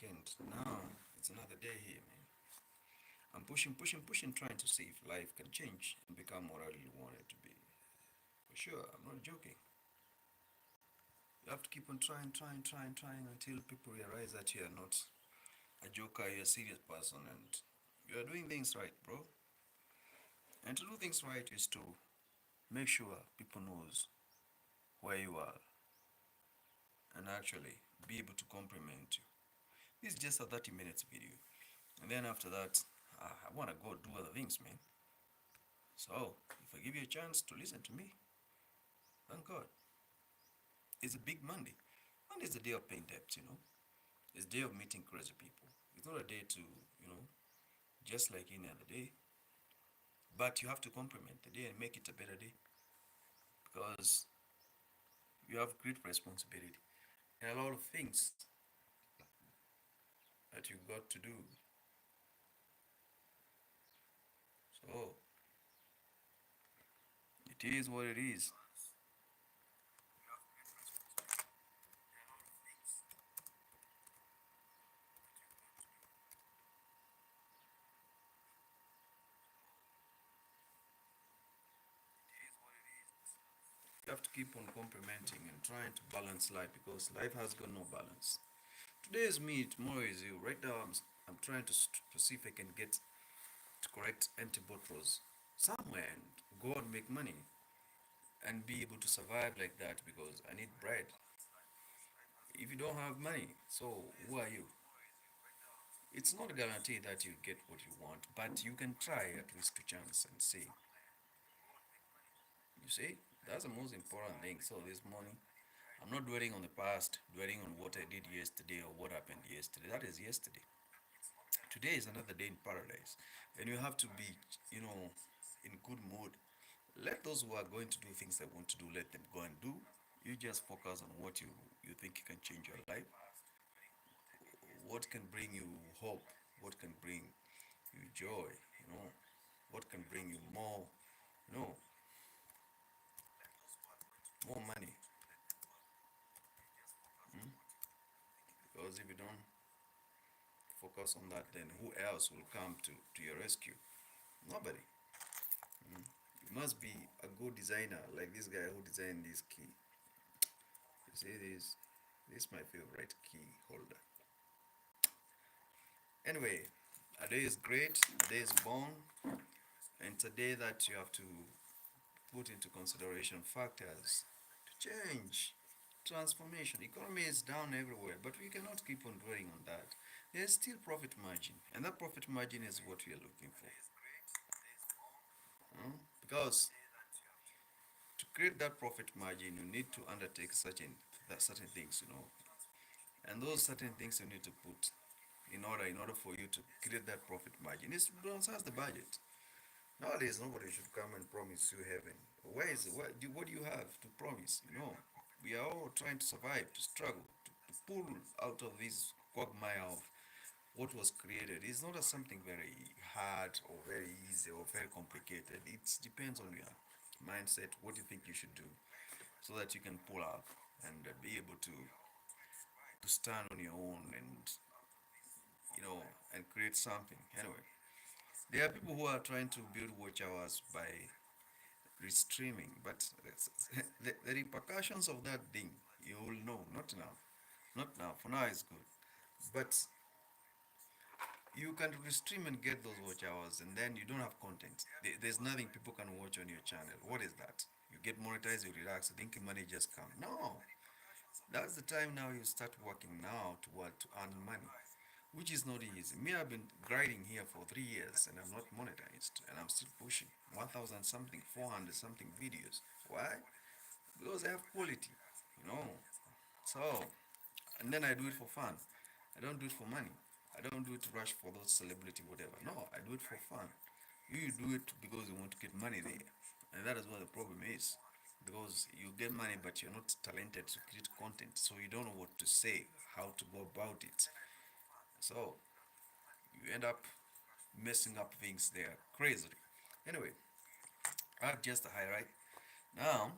weekend. Now it's another day here, man. I'm pushing, pushing, pushing, trying to see if life can change and become what I really want it to be. For sure, I'm not joking. You have to keep on trying, trying, trying, trying until people realize that you are not a joker, you're a serious person and you are doing things right, bro. And to do things right is to make sure people knows where you are and actually be able to compliment you. This is just a 30 minutes video. And then after that, I want to go do other things, man. So, if I give you a chance to listen to me, thank God. It's a big Monday. Monday is the day of paying debts. It's the day of meeting crazy people. It's not a day to, you know, just like any other day. But you have to compliment the day and make it a better day because you have great responsibility and a lot of things that you got to do. So, it is what it is. You have to keep on complimenting and trying to balance life because life has got no balance. Today is me, tomorrow is you. Right now, I'm trying to see if I can get to correct empty bottles somewhere and go and make money and be able to survive like that because I need bread. If you don't have money, so who are you? It's not a guarantee that you get what you want, but you can try at least to chance and see. You see, that's the most important thing. So this morning, I'm not dwelling on the past, dwelling on what I did yesterday or what happened yesterday. That is yesterday. Today is another day in paradise, and you have to be, in good mood. Let those who are going to do things they want to do, let them go and do. You just focus on what you think you can change your life, what can bring you hope, what can bring you joy, you know, what can bring you you know, more money. Mm? Because if you don't focus on that, then who else will come to your rescue? Nobody. Mm? You must be a good designer, like this guy who designed this key. You see this is my favorite key holder. Anyway, a day is great, a day is born, and it's a day that you have to put into consideration factors to change, transformation. Economy is down everywhere, but we cannot keep on dwelling on that. There's still profit margin, and that profit margin is what we are looking for. Because to create that profit margin, you need to undertake certain things. And those certain things you need to put in order for you to create that profit margin. It's as the budget. Nowadays, nobody should come and promise you heaven. Where is it? What do you have to promise? We are all trying to survive, to struggle, to pull out of this quagmire of what was created. It's not something very hard or very easy or very complicated. It depends on your mindset, what you think you should do, so that you can pull out and be able to stand on your own and create something. Anyway, there are people who are trying to build watch hours by restreaming, but the repercussions of that thing, you will know. Not now. Not now. For now, it's good. But you can restream and get those watch hours, and then you don't have content. There's nothing people can watch on your channel. What is that? You get monetized, you relax, you think money just come. No. That's the time now you start working now to earn money, which is not easy. Me, I've been grinding here for 3 years and I'm not monetized and I'm still pushing 1000 something, 400 something videos. Why? Because I have quality, you know. So, and then I do it for fun. I don't do it for money. I don't do it to rush for those celebrity, whatever. No, I do it for fun. You do it because you want to get money there. And that is what the problem is. Because you get money, but you're not talented to create content. So you don't know what to say, how to go about it. So you end up messing up things there crazily. Anyway, that's just a highlight. Now,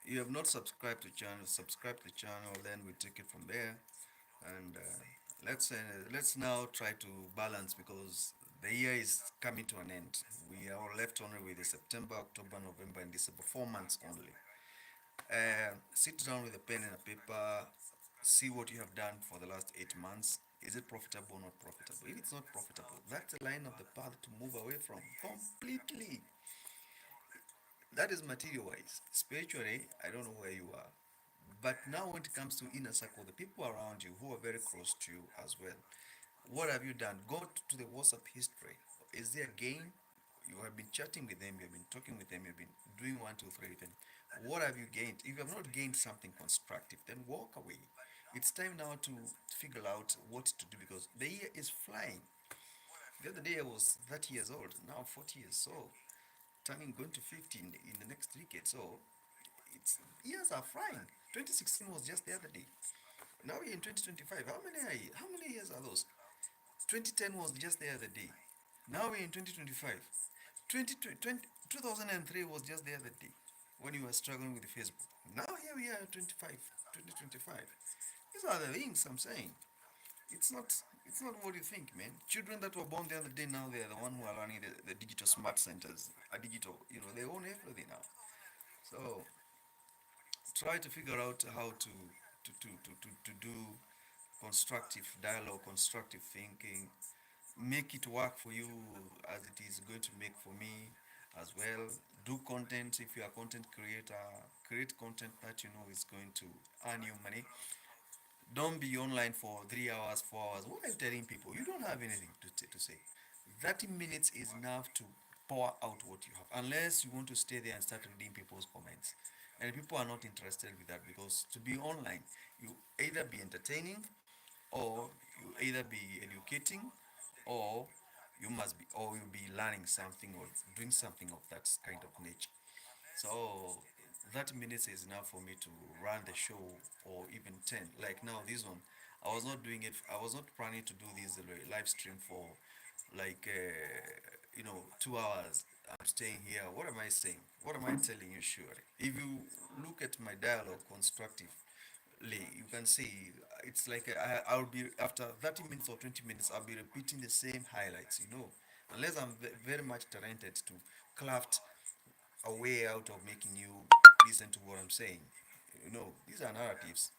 you have not subscribed to the channel, subscribe to the channel, then we take it from there. And Let's now try to balance because the year is coming to an end. We are left only with the September, October, November, and December, 4 months only. Sit down with a pen and a paper, see what you have done for the last 8 months. Is it profitable or not profitable? If it's not profitable, that's a line of the path to move away from completely. That is material wise. Spiritually, I don't know where you are. But now, when it comes to inner circle, the people around you who are very close to you as well, what have you done? Go to the WhatsApp history. Is there a game? You have been chatting with them, you have been talking with them, you've been doing one, two, three with them. What have you gained? If you have not gained something constructive, then walk away. It's time now to figure out what to do because the year is flying. The other day I was 30 years old, now 40 years, so turning going to 50 in the next decade. So it's years are flying. 2016 was just the other day. Now we're in 2025. How many years are those? 2010 was just the other day. Now we're in 2025. 2003 was just the other day when you were struggling with Facebook. Now here we are 2025. These are the things I'm saying. It's not it's not what you think, man. Children that were born the other day, now they're the one who are running the digital smart centers. A digital, they own everything now. So try to figure out how to do constructive dialogue, constructive thinking, make it work for you as it is going to make for me as well. Do content if you are a content creator, create content that you know is going to earn you money. Don't be online for 3 hours, 4 hours. What are you telling people? You don't have anything to say. 30 minutes is enough to pour out what you have, unless you want to stay there and start reading people's comments. And people are not interested with that because to be online, you either be entertaining or you either be educating or you'll be learning something or doing something of that kind of nature. So 30 minutes is enough for me to run the show, or even 10. Like now, this one, I was not doing it, I was not planning to do this live stream for like, 2 hours. I'm staying here. What am I saying? What am I telling you, surely? If you look at my dialogue constructively, you can see it's like I'll be, after 30 minutes or 20 minutes, I'll be repeating the same highlights, unless I'm very much talented to craft a way out of making you listen to what I'm saying. These are narratives.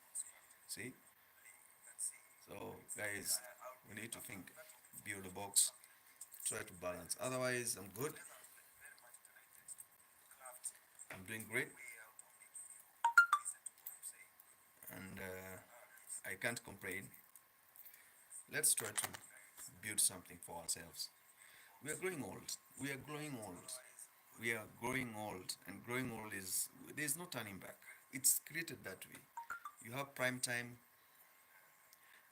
See? So, guys, we need to think, build a box, try to balance. Otherwise, I'm good. I'm doing great, and I can't complain. Let's try to build something for ourselves. We are growing old. We are growing old. We are growing old, and growing old is there's no turning back. It's created that way. You have prime time,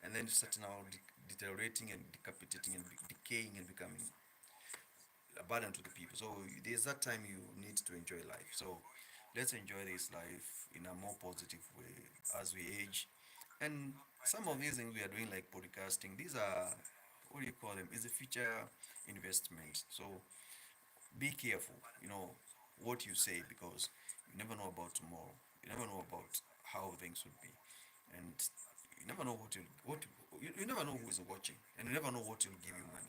and then you start now deteriorating and decapitating and decaying and becoming a burden to the people. So there's that time you need to enjoy life. So let's enjoy this life in a more positive way as we age. And some of these things we are doing, like podcasting, these are, what do you call them? Is a future investment. So be careful, what you say, because you never know about tomorrow. You never know about how things would be, and you never know you never know who is watching, and you never know what will give you money.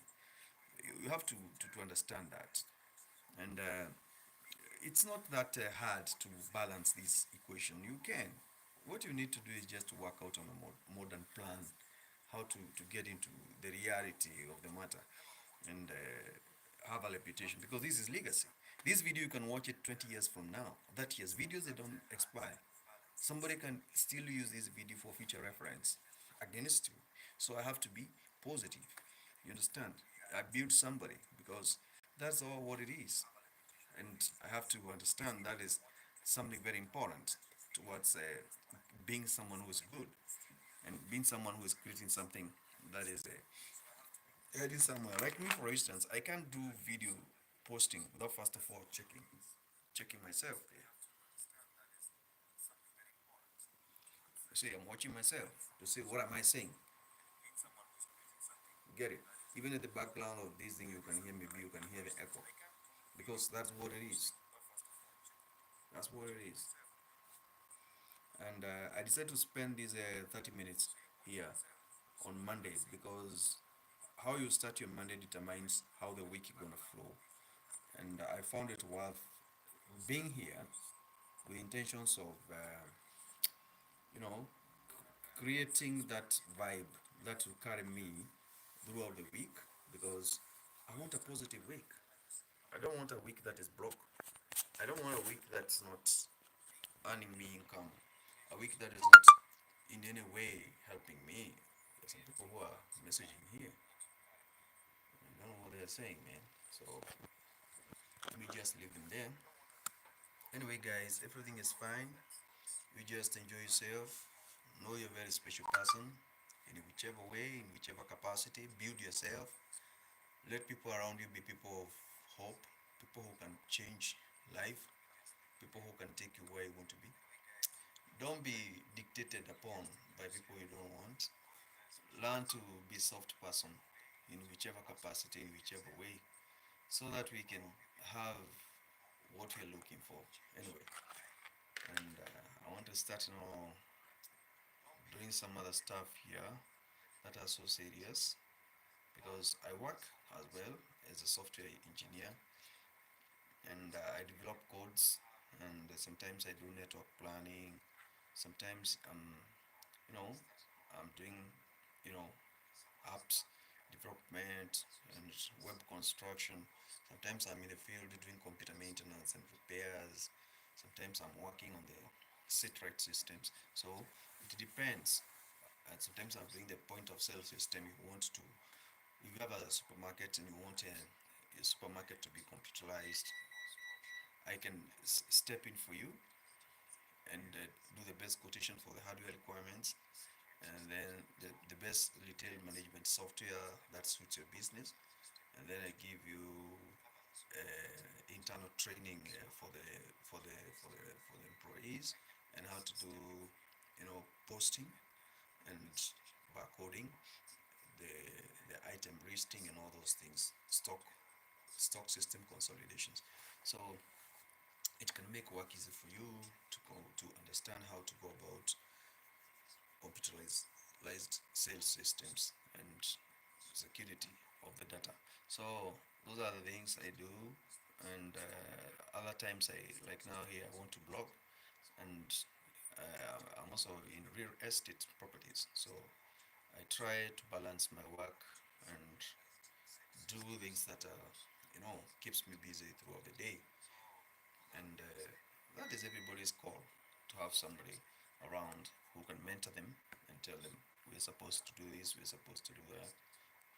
You have to understand that, and it's not that hard to balance this equation. You can. What you need to do is just to work out on a modern plan, how to get into the reality of the matter, and have a reputation, because this is legacy. This video, you can watch it 20 years from now. That year's videos, they don't expire. Somebody can still use this video for future reference against you. So I have to be positive. You understand? I build somebody because that's all what it is. And I have to understand that is something very important towards being someone who is good and being someone who is creating something that is heading somewhere. Like me, for instance, I can't do video posting without first of all checking myself. You see, I'm watching myself to see what am I saying. Get it? Even at the background of this thing, you can hear, maybe you can hear the echo, because that's what it is. That's what it is. And I decided to spend these 30 minutes here on Mondays, because how you start your Monday determines how the week is gonna flow. And I found it worth being here with intentions of, you know, creating that vibe that will carry me throughout the week, because I want a positive week. I don't want a week that is broke. I don't want a week that's not earning me income. A week that is not in any way helping me. There's some people who are messaging here. I don't know what they're saying, man. So let me just leave them there. Anyway, guys, everything is fine. You just enjoy yourself. Know you're a very special person in whichever way, in whichever capacity. Build yourself. Let people around you be people of hope, people who can change life, people who can take you where you want to be. Don't be dictated upon by people you don't want. Learn to be a soft person in whichever capacity, in whichever way, so that we can have what we're looking for. Anyway, and I want to start now doing some other stuff here that are so serious, because I work as well as a software engineer, and I develop codes, and sometimes I do network planning. Sometimes you know, I'm doing, you know, apps development and web construction. Sometimes I'm in the field doing computer maintenance and repairs. Sometimes I'm working on the citrate systems. So it depends. And sometimes I'm doing the point of sale system. If you have a supermarket and you want a supermarket to be computerized, I can step in for you and do the best quotation for the hardware requirements, and then the best retail management software that suits your business, and then I give you internal training for the employees, and how to do, posting and barcoding, the the item listing and all those things, stock system consolidations. So it can make work easy for you to understand how to go about computerized sales systems and security of the data. So those are the things I do, and other times I, like now here, I want to blog, and I'm also in real estate properties. So I try to balance my work and do things that keeps me busy throughout the day, and that is everybody's call, to have somebody around who can mentor them and tell them, we're supposed to do this, we're supposed to do that,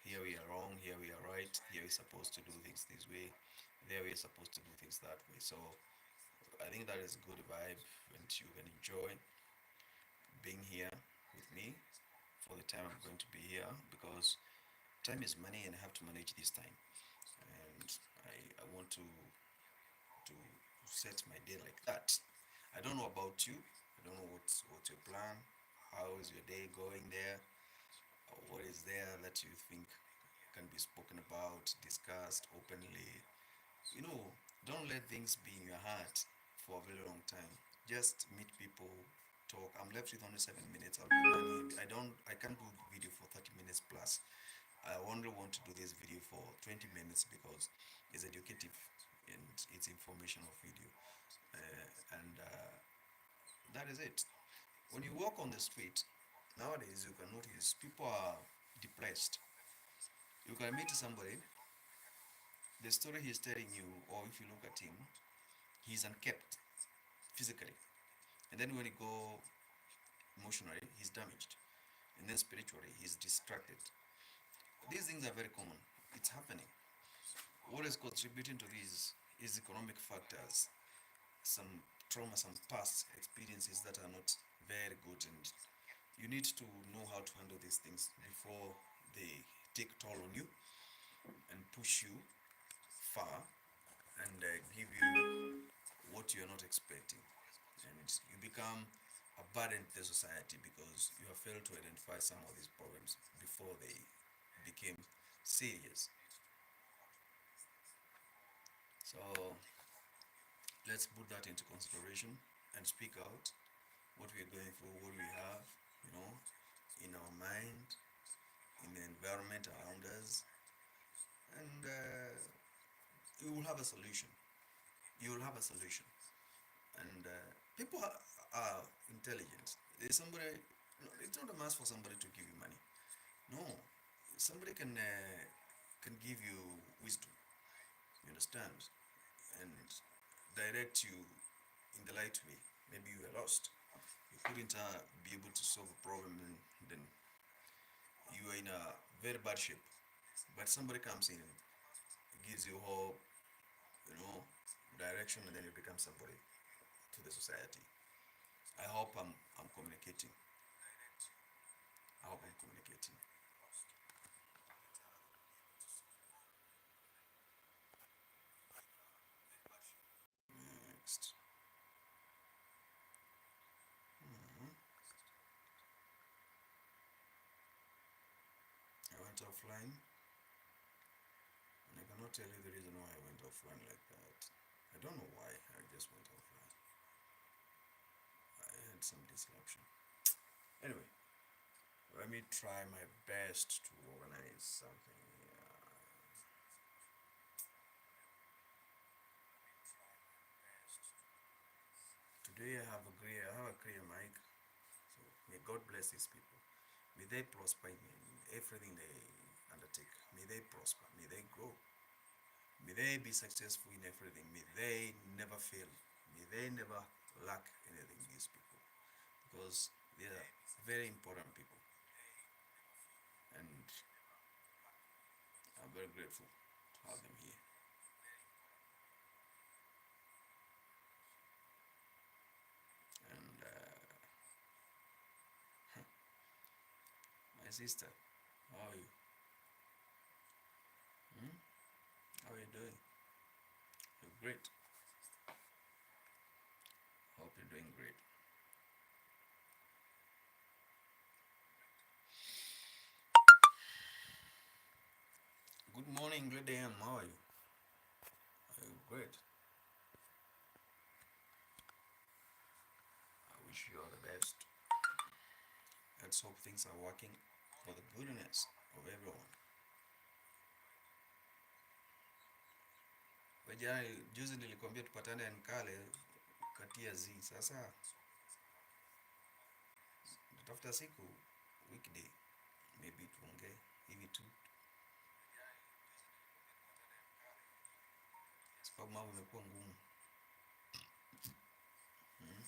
here we are wrong, here we are right, here we're supposed to do things this way, there we're supposed to do things that way. So I think that is a good vibe, and you can enjoy being here with me for the time I'm going to be here, because time is money and I have to manage this time. And I want to set my day like that. I don't know about you. I don't know what's your plan. How is your day going there? What is there that you think can be spoken about, discussed openly? You know, don't let things be in your heart for a very long time. Just meet people, talk. I'm left with only 7 minutes. I'll be running. I can't do video for 30 minutes plus. I only want to do this video for 20 minutes because it's educative and it's informational video. And that is it. When you walk on the street, nowadays you can notice people are depressed. You can meet somebody, the story he's telling you, or if you look at him, he's unkept physically. And then when you go emotionally, he's damaged. And then spiritually, he's distracted. These things are very common. It's happening. What is contributing to this is economic factors, some trauma, some past experiences that are not very good, and you need to know how to handle these things before they take toll on you and push you far, and give you what you're not expecting, and you become a burden to the society because you have failed to identify some of these problems before they became serious. So let's put that into consideration and speak out what we are going through, what we have, you know, in our mind, the environment around us, and you will have a solution. You will have a solution. And people are intelligent. There's somebody. No, it's not a must for somebody to give you money. No, somebody can give you wisdom. You understand, and direct you in the right way. Maybe you are lost. You couldn't be able to solve a problem, and then you are in a very bad shape. But somebody comes in and gives you hope, direction, and then you become somebody to the society. I hope I'm communicating. I hope I'm communicating. Next. Mhm. I went offline, and I cannot tell you the reason why I went offline like that. I don't know why I just went offline. I had some disruption. Anyway, let me try my best to organize something. Today I have a clear mic. So may God bless these people. May they prosper in everything they undertake. May they prosper. May they grow. May they be successful in everything. May they never fail. May they never lack anything, these people. Because they are very important people. And I'm very grateful to have them here. And my sister, how are you? Hmm? How are you doing? You're great. Hope you're doing great. Good morning, great AM. How are you? Are you great? I wish you all the best. Let's hope things are working for the goodness of everyone. Wajana juzi nilikwambia tupatane Nkale katia Z. Sasa tutafuta siku weekday, maybe tuongee hivi tu, sababu mambo imekuwa ngumu. Mm.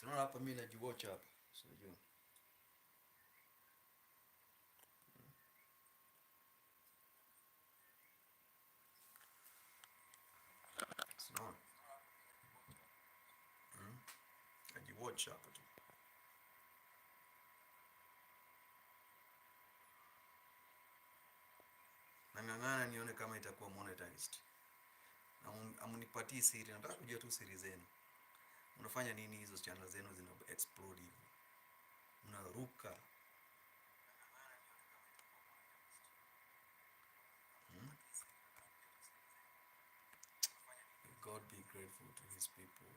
Sinaona hapa mimi najiwatch hapa. Sijui. Sinaona. Mm. Najiwatch hapa tu. Nang'ang'ana nione kama itakuwa monetized. Na amunipatii siri, nataka kujua tu siri zenu. Unafanya nini hizo channel zenu zina explode hivi? Unaruka. Hmm? God be grateful to his people.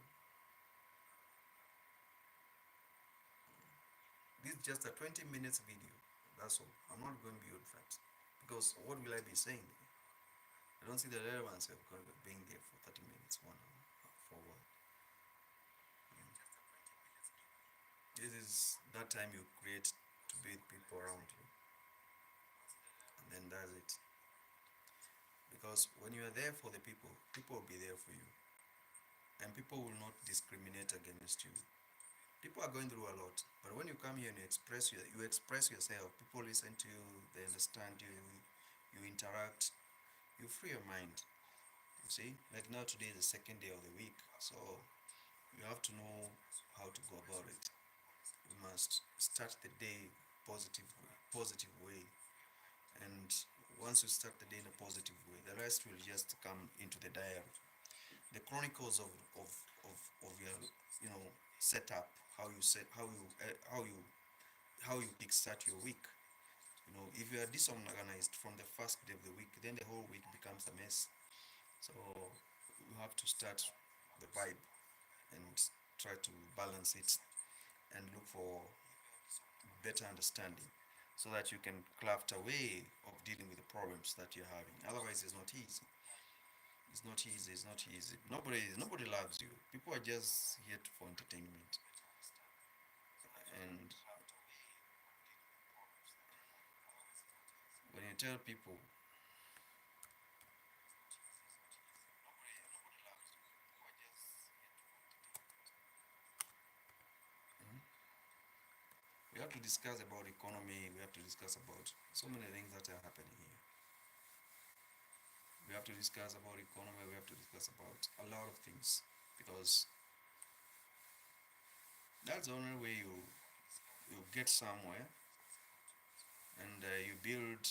This is just a 20 minutes video. That's all. I'm not going beyond that. Because what will I be saying? I don't see the relevance of being there for 30 minutes, 1 hour, forward. This is that time you create to be with people around you. And then that's it. Because when you are there for the people, people will be there for you. And people will not discriminate against you. People are going through a lot, but when you come here and you express yourself, people listen to you, they understand you, you interact, you free your mind. You see, like now today is the second day of the week, so you have to know how to go about it. You must start the day positive way, and once you start the day in a positive way, the rest will just come into the diary. The chronicles of your setup, how you set how you kickstart your week. If you are disorganized from the first day of the week, then the whole week becomes a mess. So you have to start the vibe and try to balance it and look for better understanding. so that you can craft a way of dealing with the problems that you're having. Otherwise, it's not easy. It's not easy. It's not easy. Nobody loves you. People are just here for entertainment. And when you tell people, hmm, we have to discuss about economy. We have to discuss about so many things that are happening here. We have to discuss about economy. We have to discuss about a lot of things because that's the only way you get somewhere and you build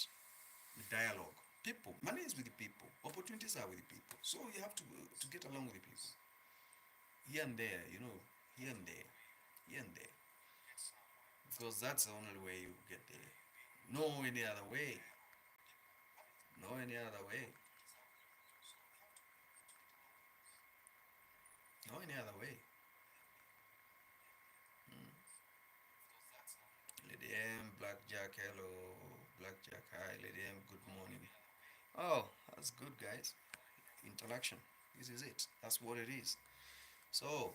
dialogue. People, money is with the people. Opportunities are with the people. So you have to get along with the people. Here and there, here and there, here and there, because that's the only way you get there. No any other way. No any other way. No any other way. Mm. Lady M, Blackjack, hello. Blackjack, hi. Lady M, good morning. Oh, that's good, guys. Interaction. This is it. That's what it is. So,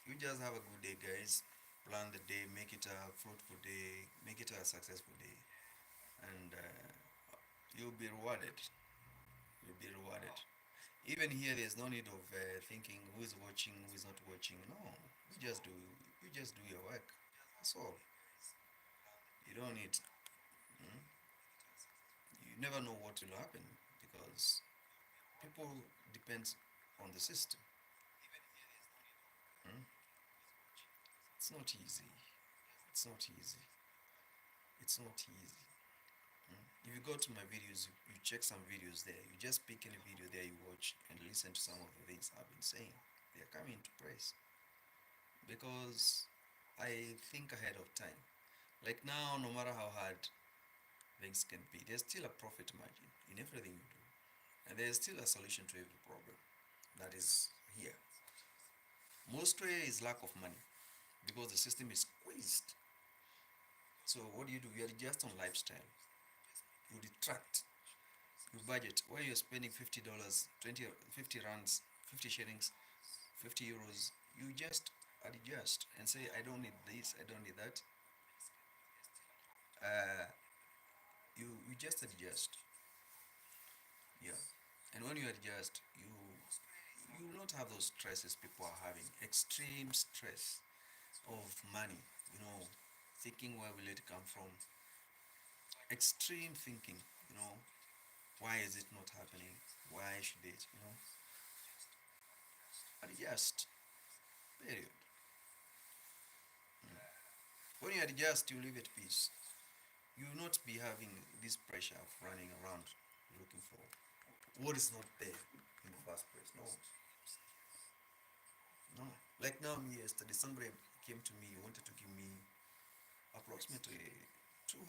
you just have a good day, guys. Plan the day, make it a fruitful day, make it a successful day, and you'll be rewarded. You'll be rewarded. Even here, there's no need of thinking who is watching, who is not watching. No, you just do your work. That's all. You don't need. Mm, you never know what will happen because people depends on the system. Mm, it's not easy. It's not easy. It's not easy. Mm. If you go to my videos, you check some videos there. You just pick any video there, you watch and listen to some of the things I've been saying. They are coming to praise because I think ahead of time. Like now, no matter how hard things can be, there's still a profit margin in everything you do, and there's still a solution to every problem that is here. Most way is lack of money because the system is squeezed. So what do? You adjust on lifestyle. You detract. You budget where you're spending $50, 20, 50 rands, 50 shillings, 50 euros. You just adjust and say, I don't need this, I don't need that. Uh, you just adjust. Yeah. And when you adjust, you will not have those stresses people are having. Extreme stress of money, you know, thinking where will it come from? Extreme thinking, you know, why is it not happening? Why should it, adjust. Period. Mm. When you adjust, you live at peace. You will not be having this pressure of running around looking for what is not there in the first place. No, no. Like now, me yesterday, somebody came to me, wanted to give me approximately two,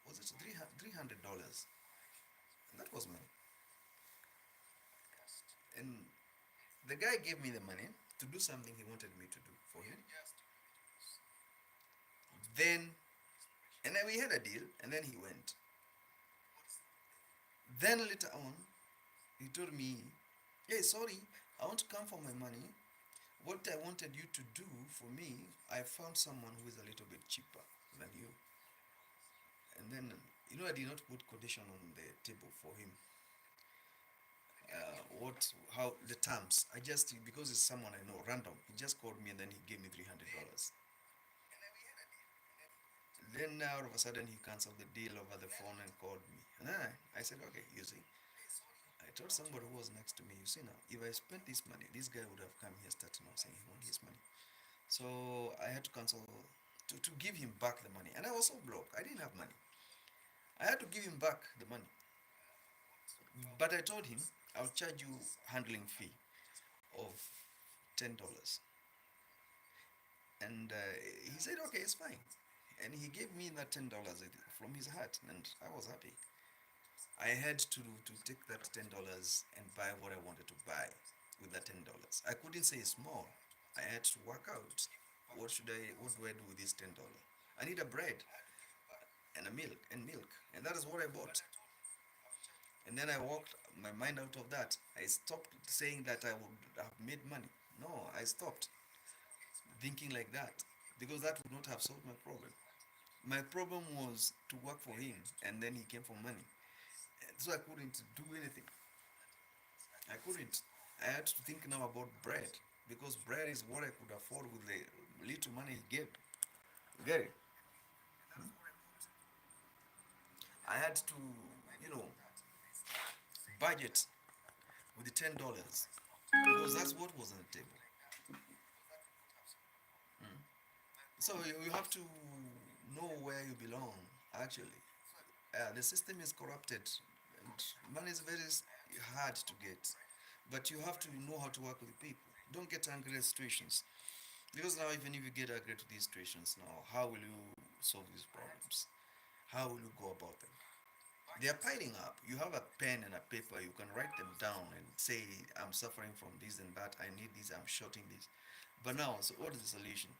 was it $300, and that was money. And the guy gave me the money to do something he wanted me to do for him. Then, and then we had a deal, and then he went. Then later on, he told me, "Hey, sorry, I want to come for my money. What I wanted you to do for me, I found someone who is a little bit cheaper than you." And then, I did not put condition on the table for him. How the terms. I just, because it's someone I know, random. He just called me and then he gave me $300. Then all of a sudden he canceled the deal over the phone and called me. And then I said, okay, you see, I told somebody who was next to me, you see now, if I spent this money, this guy would have come here starting off saying he wanted his money. So I had to cancel to give him back the money. And I was so broke. I didn't have money. I had to give him back the money. But I told him I'll charge you handling fee of $10. And he said, okay, it's fine. And he gave me that $10 from his heart, and I was happy. I had to take that $10 and buy what I wanted to buy with that $10. I couldn't say small. I had to work out. What do I do with this $10? I need a bread. and milk, and that is what I bought. And then I walked my mind out of that. I stopped saying that I would have made money. No, I stopped thinking like that because that would not have solved my problem. My problem was to work for him, and then he came for money. And so I couldn't do anything. I couldn't. I had to think now about bread because bread is what I could afford with the little money he gave. Get it? I had to, you know, budget with the $10 because that's what was on the table. So you have to know where you belong. Actually, the system is corrupted, and money is very hard to get. But you have to know how to work with people. Don't get angry at situations because now even if you get angry to these situations, now how will you solve these problems? How will you go about them? They are piling up. You have a pen and a paper. You can write them down and say, "I'm suffering from this and that. I need this. I'm shorting this." But now, so what is the solution?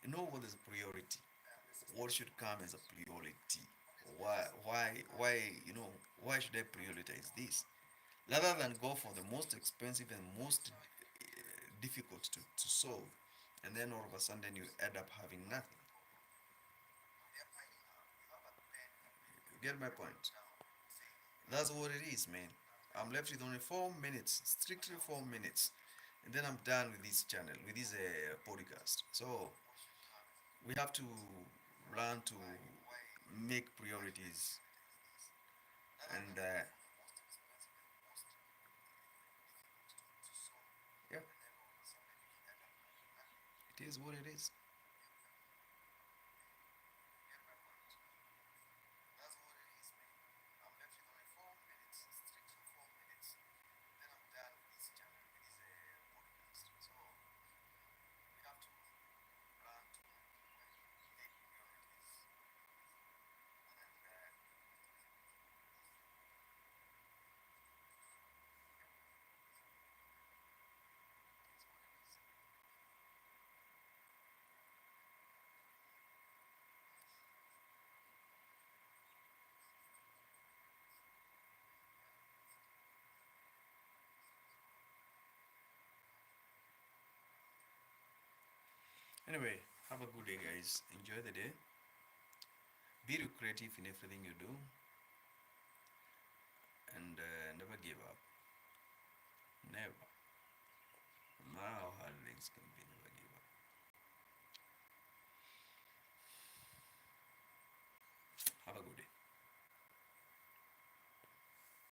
You know what is a priority? What should come as a priority? Why? You know, why should I prioritize this rather than go for the most expensive and most difficult to solve, and then all of a sudden you end up having nothing. You get my point? That's what it is, man. I'm left with only 4 minutes, strictly 4 minutes, and then I'm done with this channel, with this podcast. So we have to learn to make priorities, and yeah, it is what it is. Anyway, have a good day, guys. Enjoy the day. Be creative in everything you do, and never give up. Never. No matter how hard things can